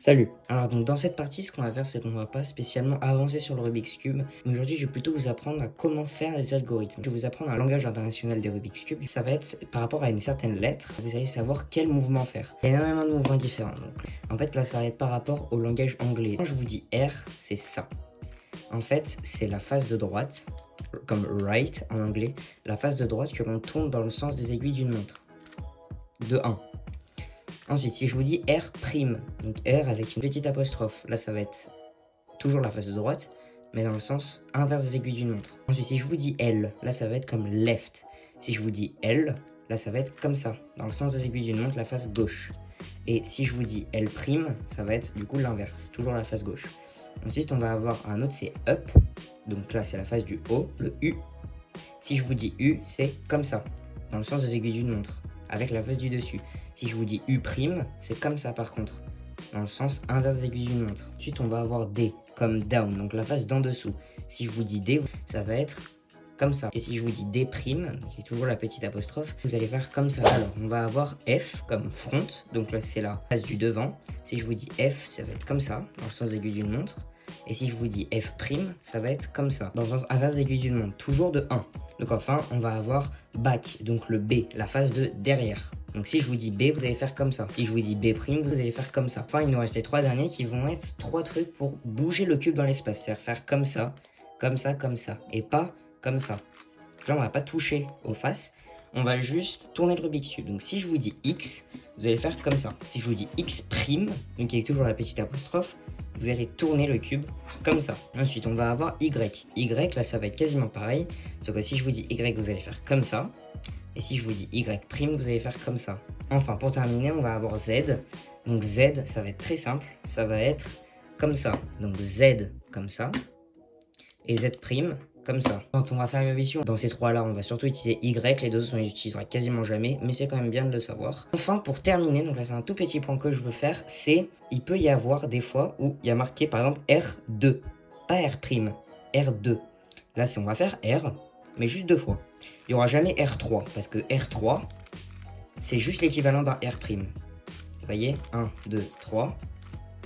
Salut! Alors donc dans cette partie, ce qu'on va faire, c'est qu'on va pas spécialement avancer sur le Rubik's Cube, mais aujourd'hui je vais plutôt vous apprendre à comment faire les algorithmes. Je vais vous apprendre un langage international des Rubik's Cube. Ça va être par rapport à une certaine lettre, vous allez savoir quel mouvement faire. Il y a énormément de mouvements différents. Donc, en fait là ça va être par rapport au langage anglais. Quand je vous dis R, c'est ça. En fait c'est la face de droite, comme right en anglais, la face de droite que l'on tourne dans le sens des aiguilles d'une montre. De 1. Ensuite, si je vous dis R', donc R avec une petite apostrophe, là ça va être toujours la face de droite, mais dans le sens inverse des aiguilles d'une montre. Ensuite, si je vous dis L, là ça va être comme left. Si je vous dis L, là ça va être comme ça, dans le sens des aiguilles d'une montre, la face gauche. Et si je vous dis L', ça va être du coup l'inverse, toujours la face gauche. Ensuite, on va avoir un autre, c'est up, donc là c'est la face du haut, le U. Si je vous dis U, c'est comme ça, dans le sens des aiguilles d'une montre, avec la face du dessus. Si je vous dis U', c'est comme ça par contre, dans le sens inverse des aiguilles d'une montre. Ensuite, on va avoir D, comme down, donc la face d'en dessous. Si je vous dis D, ça va être comme ça. Et si je vous dis D', qui est toujours la petite apostrophe, vous allez faire comme ça. Alors, on va avoir F comme front, donc là c'est la face du devant. Si je vous dis F, ça va être comme ça, dans le sens aiguille d'une montre. Et si je vous dis F', ça va être comme ça, dans le sens inverse d'aiguille d'une montre, toujours de 1. Donc enfin, on va avoir back, donc le B, la face de derrière. Donc si je vous dis B, vous allez faire comme ça. Si je vous dis B', vous allez faire comme ça. Enfin, il nous reste les 3 derniers qui vont être 3 trucs pour bouger le cube dans l'espace. C'est-à-dire faire comme ça, comme ça, comme ça. Et pas comme ça. Là, on va pas toucher aux faces. On va juste tourner le Rubik's Cube. Donc si je vous dis X, vous allez faire comme ça. Si je vous dis X', donc avec toujours la petite apostrophe, vous allez tourner le cube comme ça. Ensuite, on va avoir Y. Y, là, ça va être quasiment pareil. Sauf que si je vous dis Y, vous allez faire comme ça. Et si je vous dis Y', vous allez faire comme ça. Enfin, pour terminer, on va avoir Z. Donc Z, ça va être très simple. Ça va être comme ça. Donc Z, comme ça. Et Z', comme ça. Quand on va faire une révision, dans ces trois-là, on va surtout utiliser Y. Les deux autres, on les utilisera quasiment jamais. Mais c'est quand même bien de le savoir. Enfin, pour terminer, donc là, c'est un tout petit point que je veux faire. C'est, il peut y avoir des fois où il y a marqué, par exemple, R2. Pas R', R2. Là, on va faire R, mais juste 2 fois. Il n'y aura jamais R3, parce que R3, c'est juste l'équivalent d'un R'. Vous voyez, 1, 2, 3,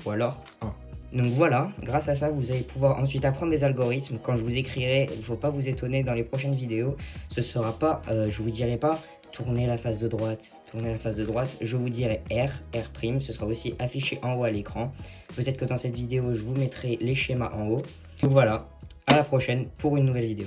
ou alors 1. Donc voilà, grâce à ça, vous allez pouvoir ensuite apprendre des algorithmes. Quand je vous écrirai, il ne faut pas vous étonner dans les prochaines vidéos. Ce sera pas, je vous dirai pas, tournez la face de droite, tournez la face de droite. Je vous dirai R', ce sera aussi affiché en haut à l'écran. Peut-être que dans cette vidéo, je vous mettrai les schémas en haut. Donc voilà, à la prochaine pour une nouvelle vidéo.